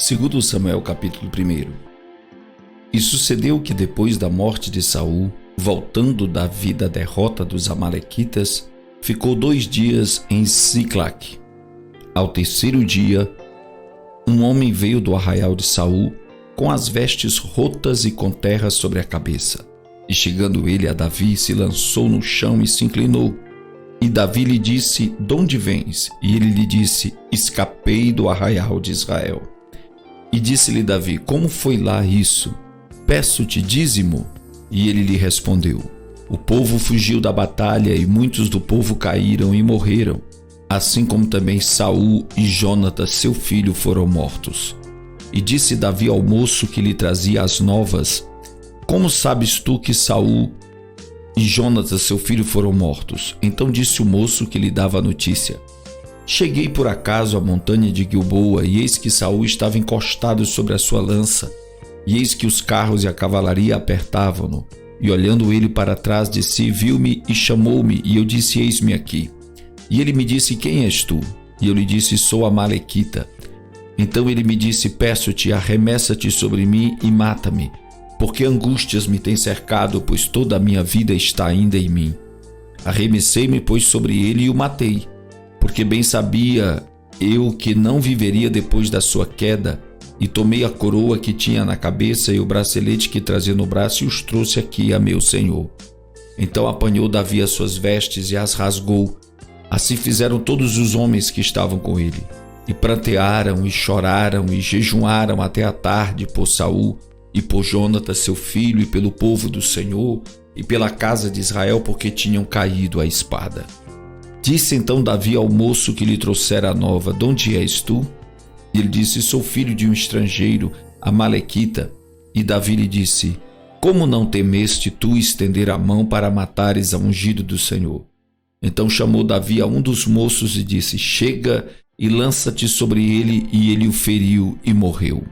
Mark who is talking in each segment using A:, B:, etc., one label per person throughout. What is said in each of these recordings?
A: Segundo Samuel capítulo 1. E sucedeu que depois da morte de Saul, voltando Davi da derrota dos amalequitas, ficou 2 dias em Siclague. Ao terceiro dia, um homem veio do arraial de Saul, com as vestes rotas e com terra sobre a cabeça. E chegando ele a Davi, se lançou no chão e se inclinou. E Davi lhe disse: "Donde vens?" E ele lhe disse: "Escapei do arraial de Israel." E disse-lhe Davi: "Como foi lá isso? Peço-te dízimo." E ele lhe respondeu: "O povo fugiu da batalha e muitos do povo caíram e morreram, assim como também Saul e Jonatas seu filho foram mortos." E disse Davi ao moço que lhe trazia as novas: "Como sabes tu que Saul e Jonatas seu filho foram mortos?" Então disse o moço que lhe dava a notícia: "Cheguei por acaso à montanha de Gilboa, e eis que Saul estava encostado sobre a sua lança, e eis que os carros e a cavalaria apertavam-no. E olhando ele para trás de si, viu-me e chamou-me, e eu disse: Eis-me aqui. E ele me disse: Quem és tu? E eu lhe disse: Sou amalequita. Então ele me disse: Peço-te, arremessa-te sobre mim e mata-me, porque angústias me têm cercado, pois toda a minha vida está ainda em mim. Arremessei-me, pois, sobre ele e o matei, porque bem sabia eu que não viveria depois da sua queda, e tomei a coroa que tinha na cabeça e o bracelete que trazia no braço e os trouxe aqui a meu senhor." Então apanhou Davi as suas vestes e as rasgou. Assim fizeram todos os homens que estavam com ele. E prantearam e choraram e jejuaram até a tarde por Saul e por Jonatas seu filho e pelo povo do Senhor e pela casa de Israel, porque tinham caído à espada. Disse então Davi ao moço que lhe trouxera a nova: "Donde és tu?" E ele disse: "Sou filho de um estrangeiro, amalequita." E Davi lhe disse: "Como não temeste tu estender a mão para matares a ungido do Senhor?" Então chamou Davi a um dos moços e disse: "Chega e lança-te sobre ele." E ele o feriu e morreu.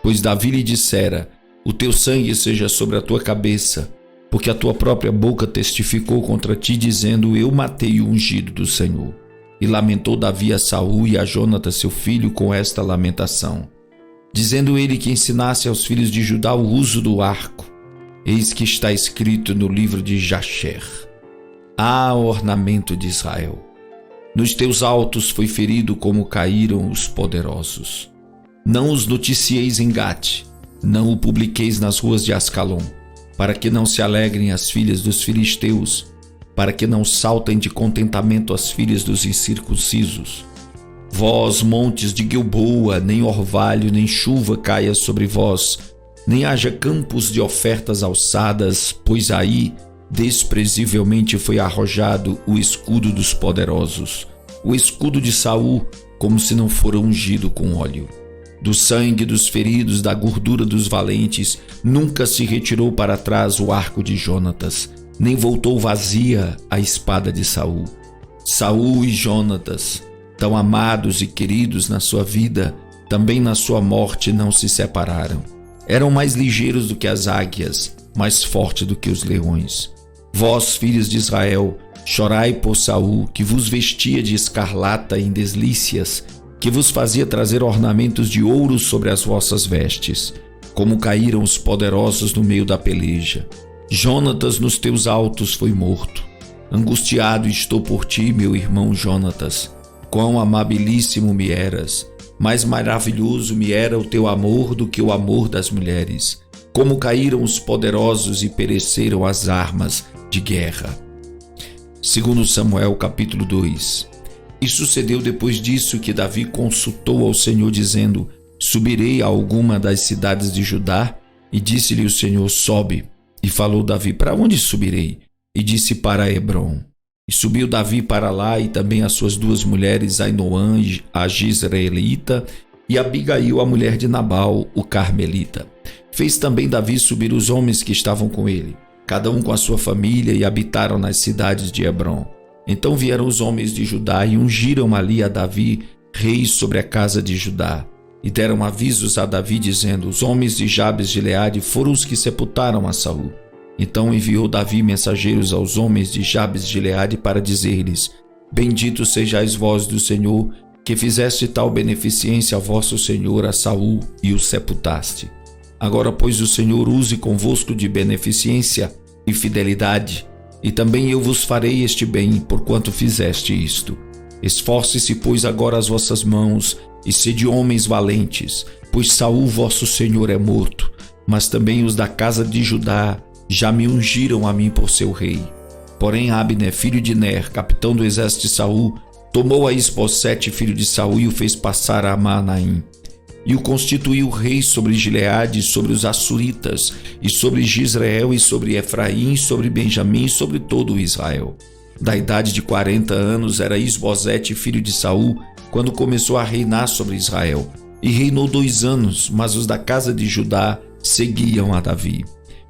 A: Pois Davi lhe dissera: "O teu sangue seja sobre a tua cabeça, porque a tua própria boca testificou contra ti, dizendo: Eu matei o ungido do Senhor." E lamentou Davi a Saul e a Jonatas seu filho com esta lamentação, dizendo ele que ensinasse aos filhos de Judá o uso do arco. Eis que está escrito no livro de Jasher: "Ah, ornamento de Israel, nos teus altos foi ferido como caíram os poderosos. Não os noticieis em Gate, não o publiqueis nas ruas de Ascalon, para que não se alegrem as filhas dos filisteus, para que não saltem de contentamento as filhas dos incircuncisos. Vós, montes de Gilboa, nem orvalho, nem chuva caia sobre vós, nem haja campos de ofertas alçadas, pois aí desprezivelmente foi arrojado o escudo dos poderosos, o escudo de Saul, como se não fora ungido com óleo. Do sangue dos feridos, da gordura dos valentes, nunca se retirou para trás o arco de Jonatas, nem voltou vazia a espada de Saul. Saul e Jonatas, tão amados e queridos na sua vida, também na sua morte não se separaram. Eram mais ligeiros do que as águias, mais fortes do que os leões. Vós, filhos de Israel, chorai por Saul, que vos vestia de escarlata em delícias, que vos fazia trazer ornamentos de ouro sobre as vossas vestes, como caíram os poderosos no meio da peleja. Jonatas nos teus altos foi morto. Angustiado estou por ti, meu irmão Jonatas. Quão amabilíssimo me eras, mais maravilhoso me era o teu amor do que o amor das mulheres. Como caíram os poderosos e pereceram as armas de guerra. Segundo Samuel capítulo 2. E sucedeu depois disso que Davi consultou ao Senhor, dizendo: "Subirei a alguma das cidades de Judá?" E disse-lhe o Senhor: "Sobe." E falou Davi: "Para onde subirei?" E disse: "Para Hebrom." E subiu Davi para lá, e também as suas 2 mulheres, Ainoã, a Jizreelita, e Abigail, a mulher de Nabal, o Carmelita. Fez também Davi subir os homens que estavam com ele, cada um com a sua família, e habitaram nas cidades de Hebrom. Então vieram os homens de Judá e ungiram ali a Davi rei sobre a casa de Judá. E deram avisos a Davi, dizendo: "Os homens de Jabes de Gileade foram os que sepultaram a Saul." Então enviou Davi mensageiros aos homens de Jabes de Gileade para dizer-lhes: "Benditos sejais vós do Senhor, que fizeste tal beneficência a vosso senhor a Saul e o sepultaste. Agora, pois, o Senhor use convosco de beneficência e fidelidade, e também eu vos farei este bem, porquanto fizeste isto. Esforce-se, pois, agora as vossas mãos, e sede homens valentes, pois Saul vosso senhor é morto, mas também os da casa de Judá já me ungiram a mim por seu rei. Porém Abner, filho de Ner, capitão do exército de Saul, tomou a Isbosete, filho de Saul, e o fez passar a Maanaim. E o constituiu rei sobre Gileade, sobre os Assuritas, e sobre Jezreel, e sobre Efraim, e sobre Benjamim, e sobre todo o Israel. Da idade de 40 anos era Isbosete, filho de Saul, quando começou a reinar sobre Israel. E reinou 2 anos, mas os da casa de Judá seguiam a Davi.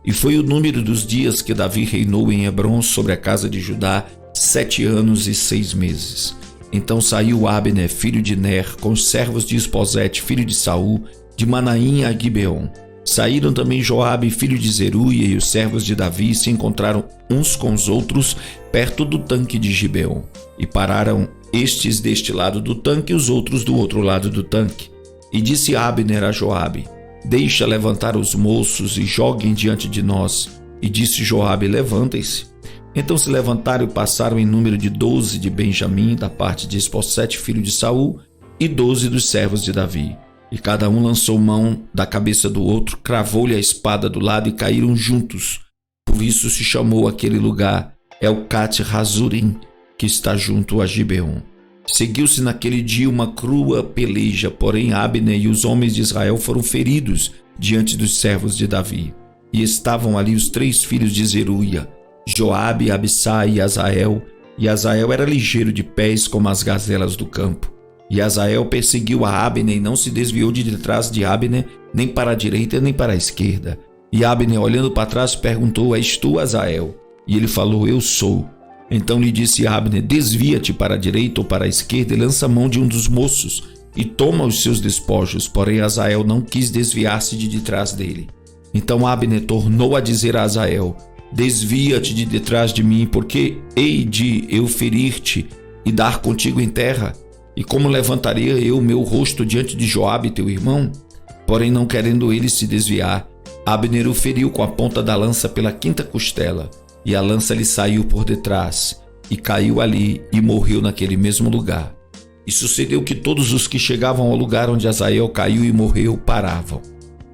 A: E foi o número dos dias que Davi reinou em Hebrom sobre a casa de Judá, 7 anos e 6 meses. Então saiu Abner, filho de Ner, com os servos de Isbosete, filho de Saul, de Manaim a Gibeon. Saíram também Joabe, filho de Zeruia, e os servos de Davi se encontraram uns com os outros perto do tanque de Gibeon. E pararam estes deste lado do tanque e os outros do outro lado do tanque. E disse Abner a Joabe: deixa levantar os moços e joguem diante de nós. E disse Joabe: levantem-se. Então se levantaram e passaram em número de 12 de Benjamim, da parte de Isbosete, filho de Saul, e 12 dos servos de Davi. E cada um lançou mão da cabeça do outro, cravou-lhe a espada do lado e caíram juntos. Por isso se chamou aquele lugar Elcat Razurim, que está junto a Gibeon. Seguiu-se naquele dia uma crua peleja, porém Abner e os homens de Israel foram feridos diante dos servos de Davi. E estavam ali os 3 filhos de Zeruia, Joabe, Abissai e Azael. E Azael era ligeiro de pés como as gazelas do campo. E Azael perseguiu a Abner e não se desviou de detrás de Abner, nem para a direita nem para a esquerda. E Abner, olhando para trás, perguntou: és tu, Azael? E ele falou: eu sou. Então lhe disse Abner: desvia-te para a direita ou para a esquerda e lança a mão de um dos moços e toma os seus despojos. Porém Azael não quis desviar-se de detrás dele. Então Abner tornou a dizer a Azael: desvia-te de detrás de mim, porque hei de eu ferir-te e dar contigo em terra? E como levantaria eu meu rosto diante de Joabe teu irmão? Porém, não querendo ele se desviar, Abner o feriu com a ponta da lança pela 5ª costela, e a lança lhe saiu por detrás, e caiu ali e morreu naquele mesmo lugar. E sucedeu que todos os que chegavam ao lugar onde Azael caiu e morreu paravam.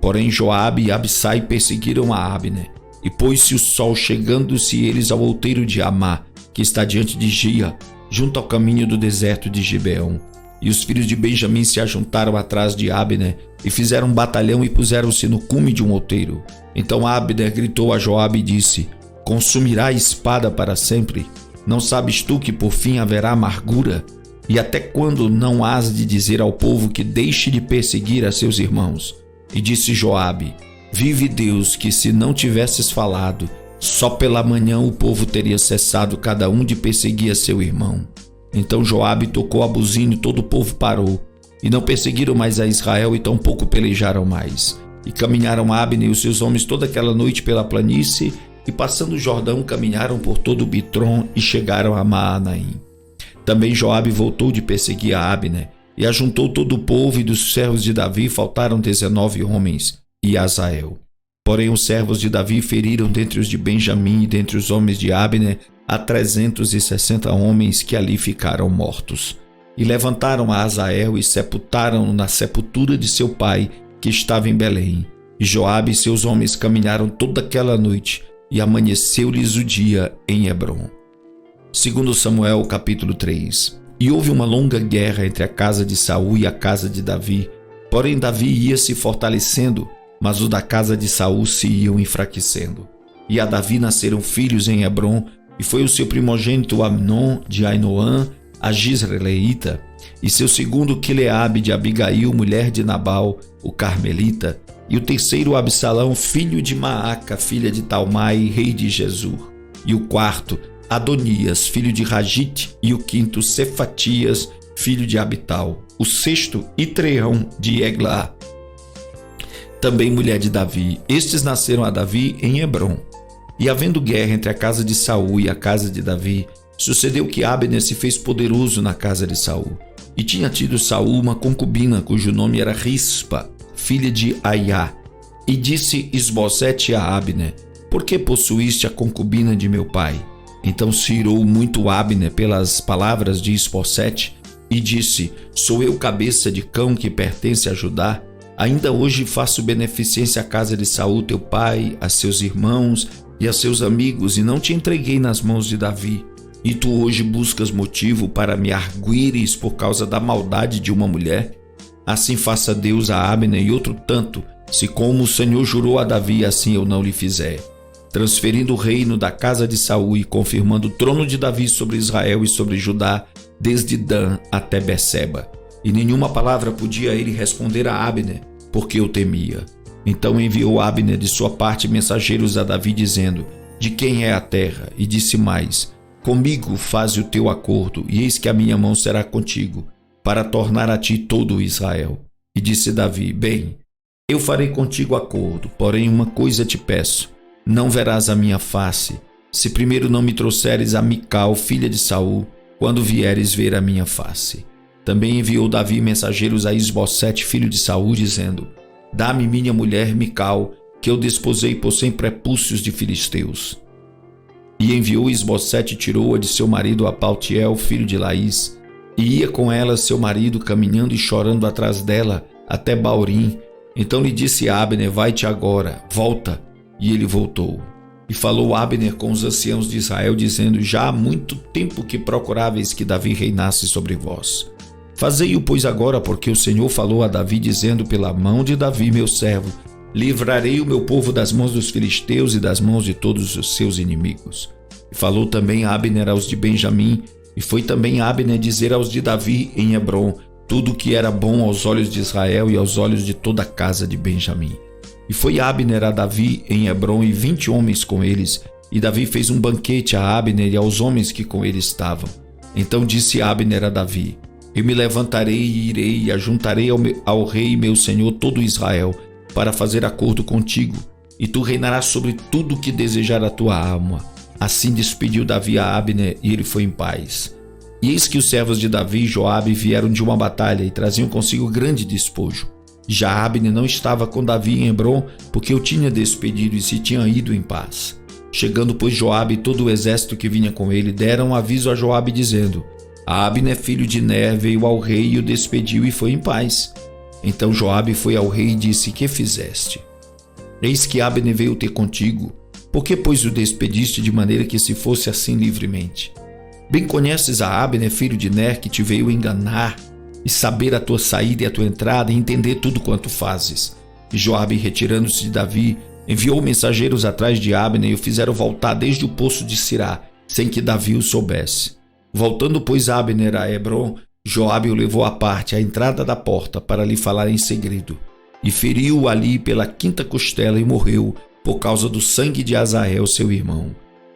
A: Porém Joabe e Abissai perseguiram a Abner, e pôs-se o sol, chegando-se eles ao outeiro de Amá, que está diante de Gia, junto ao caminho do deserto de Gibeon. E os filhos de Benjamim se ajuntaram atrás de Abner, e fizeram um batalhão e puseram-se no cume de um outeiro. Então Abner gritou a Joabe e disse: consumirá a espada para sempre? Não sabes tu que por fim haverá amargura? E até quando não hás de dizer ao povo que deixe de perseguir a seus irmãos? E disse Joabe: vive Deus, que se não tivesses falado, só pela manhã o povo teria cessado cada um de perseguir a seu irmão. Então Joabe tocou a buzina e todo o povo parou. E não perseguiram mais a Israel e tampouco pelejaram mais. E caminharam Abner e os seus homens toda aquela noite pela planície, e passando o Jordão caminharam por todo o Bitrom e chegaram a Maanaim. Também Joabe voltou de perseguir a Abner, e ajuntou todo o povo, e dos servos de Davi faltaram 19 homens, e Azael. Porém os servos de Davi feriram dentre os de Benjamim e dentre os homens de Abner a 360 homens que ali ficaram mortos. E levantaram a Azael e sepultaram-no na sepultura de seu pai, que estava em Belém. E Joabe e seus homens caminharam toda aquela noite, e amanheceu-lhes o dia em Hebrom. 2 Samuel capítulo 3. E houve uma longa guerra entre a casa de Saul e a casa de Davi. Porém Davi ia se fortalecendo, mas os da casa de Saul se iam enfraquecendo. E a Davi nasceram filhos em Hebrom, e foi o seu primogênito Amnon de Ainoã, a Jizreelita, e seu segundo Quileabe de Abigail, mulher de Nabal, o Carmelita, e o terceiro Absalão, filho de Maaca, filha de Talmai, rei de Gesur, e o quarto Adonias, filho de Ragite, e o quinto Cefatias, filho de Abital, o sexto Itreão de Eglá, também mulher de Davi. Estes nasceram a Davi em Hebrom. E havendo guerra entre a casa de Saul e a casa de Davi, sucedeu que Abner se fez poderoso na casa de Saul. E tinha tido Saul uma concubina, cujo nome era Rispa, filha de Aiá. E disse Isbosete a Abner: por que possuíste a concubina de meu pai? Então se irou muito Abner pelas palavras de Isbosete e disse: sou eu cabeça de cão que pertence a Judá? Ainda hoje faço beneficência à casa de Saul teu pai, a seus irmãos e a seus amigos, e não te entreguei nas mãos de Davi. E tu hoje buscas motivo para me arguires por causa da maldade de uma mulher? Assim faça Deus a Abner e outro tanto, se como o Senhor jurou a Davi, assim eu não lhe fizer, transferindo o reino da casa de Saul e confirmando o trono de Davi sobre Israel e sobre Judá, desde Dan até Berseba. E nenhuma palavra podia ele responder a Abner, porque o temia. Então enviou Abner de sua parte mensageiros a Davi, dizendo: de quem é a terra? E disse mais: comigo faze o teu acordo, e eis que a minha mão será contigo, para tornar a ti todo Israel. E disse Davi: bem, eu farei contigo acordo, porém uma coisa te peço: não verás a minha face, se primeiro não me trouxeres a Mical, filha de Saul, quando vieres ver a minha face. Também enviou Davi mensageiros a Isbosete, filho de Saul, dizendo: dá-me minha mulher Mical, que eu desposei por 100 prepúcios de filisteus. E enviou Isbosete e tirou-a de seu marido a Paltiel, filho de Laís, e ia com ela seu marido caminhando e chorando atrás dela até Baurim. Então lhe disse Abner: vai-te agora, volta. E ele voltou. E falou Abner com os anciãos de Israel, dizendo: já há muito tempo que procuráveis que Davi reinasse sobre vós. Fazei-o, pois, agora, porque o Senhor falou a Davi, dizendo: pela mão de Davi, meu servo, livrarei o meu povo das mãos dos filisteus e das mãos de todos os seus inimigos. E falou também Abner aos de Benjamim, e foi também Abner dizer aos de Davi em Hebrom tudo o que era bom aos olhos de Israel e aos olhos de toda a casa de Benjamim. E foi Abner a Davi em Hebrom e 20 homens com eles, e Davi fez um banquete a Abner e aos homens que com ele estavam. Então disse Abner a Davi: eu me levantarei e irei e ajuntarei ao rei meu senhor todo Israel, para fazer acordo contigo, e tu reinarás sobre tudo o que desejar a tua alma. Assim despediu Davi a Abner, e ele foi em paz. E eis que os servos de Davi e Joabe vieram de uma batalha e traziam consigo grande despojo. Já Abner não estava com Davi em Hebrom, porque o tinha despedido e se tinha ido em paz. Chegando, pois, Joabe e todo o exército que vinha com ele, deram aviso a Joabe, dizendo: Abner, filho de Ner, veio ao rei e o despediu e foi em paz. Então Joabe foi ao rei e disse: que fizeste? Eis que Abner veio ter contigo. Por que, pois, o despediste de maneira que se fosse assim livremente? Bem conheces a Abner, filho de Ner, que te veio enganar, e saber a tua saída e a tua entrada, e entender tudo quanto fazes. E Joabe, retirando-se de Davi, enviou mensageiros atrás de Abner e o fizeram voltar desde o poço de Sirá, sem que Davi o soubesse. Voltando, pois, Abner a Hebrom, Joabe o levou à parte, à entrada da porta, para lhe falar em segredo. E feriu-o ali pela 5ª costela e morreu, por causa do sangue de Azael, seu irmão.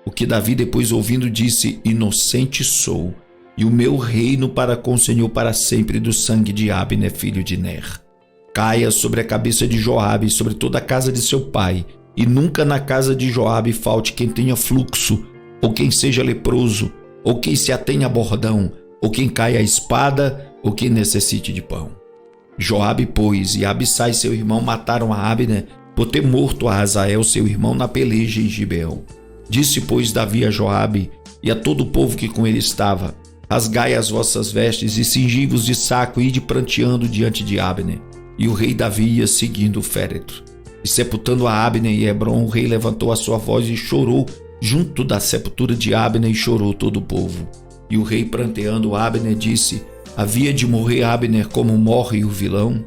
A: O que Davi, depois ouvindo, disse: inocente sou, e o meu reino para com o Senhor para sempre do sangue de Abner, filho de Ner. Caia sobre a cabeça de Joabe e sobre toda a casa de seu pai, e nunca na casa de Joabe falte quem tenha fluxo, ou quem seja leproso, ou quem se atenha a bordão, ou quem caia a espada, ou quem necessite de pão. Joabe, pois, e Abissai, seu irmão, mataram a Abner por ter morto a Azael, seu irmão, na peleja em Gibeão. Disse, pois, Davi a Joabe e a todo o povo que com ele estava: rasgai as vossas vestes e cingi-vos de saco e ide pranteando diante de Abner. E o rei Davi ia seguindo o féretro. E sepultando a Abner em Hebrom, o rei levantou a sua voz e chorou junto da sepultura de Abner, e chorou todo o povo. E o rei, pranteando Abner, disse: havia de morrer Abner como morre o vilão?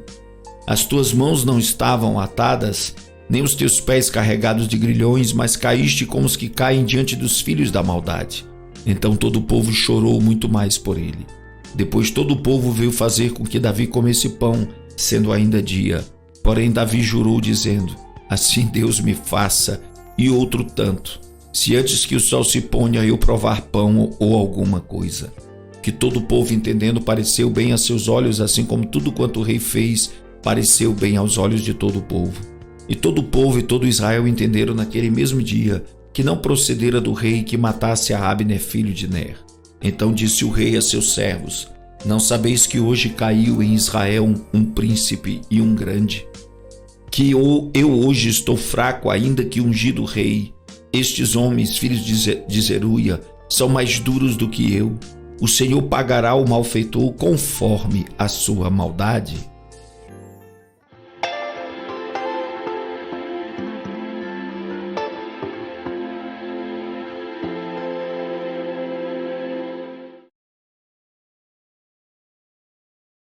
A: As tuas mãos não estavam atadas, nem os teus pés carregados de grilhões, mas caíste como os que caem diante dos filhos da maldade. Então todo o povo chorou muito mais por ele. Depois todo o povo veio fazer com que Davi comesse pão, sendo ainda dia. Porém Davi jurou, dizendo: assim Deus me faça, e outro tanto, se antes que o sol se ponha eu provar pão ou alguma coisa. Que todo o povo, entendendo, pareceu bem a seus olhos, assim como tudo quanto o rei fez pareceu bem aos olhos de todo o povo. E todo o povo e todo Israel entenderam naquele mesmo dia que não procedera do rei que matasse a Abner, filho de Ner. Então disse o rei a seus servos: Não sabeis que hoje caiu em Israel um príncipe e um grande? Que eu hoje estou fraco, ainda que ungido rei. Estes homens, filhos de Zeruia, são mais duros do que eu. O Senhor pagará o malfeitor conforme a sua maldade.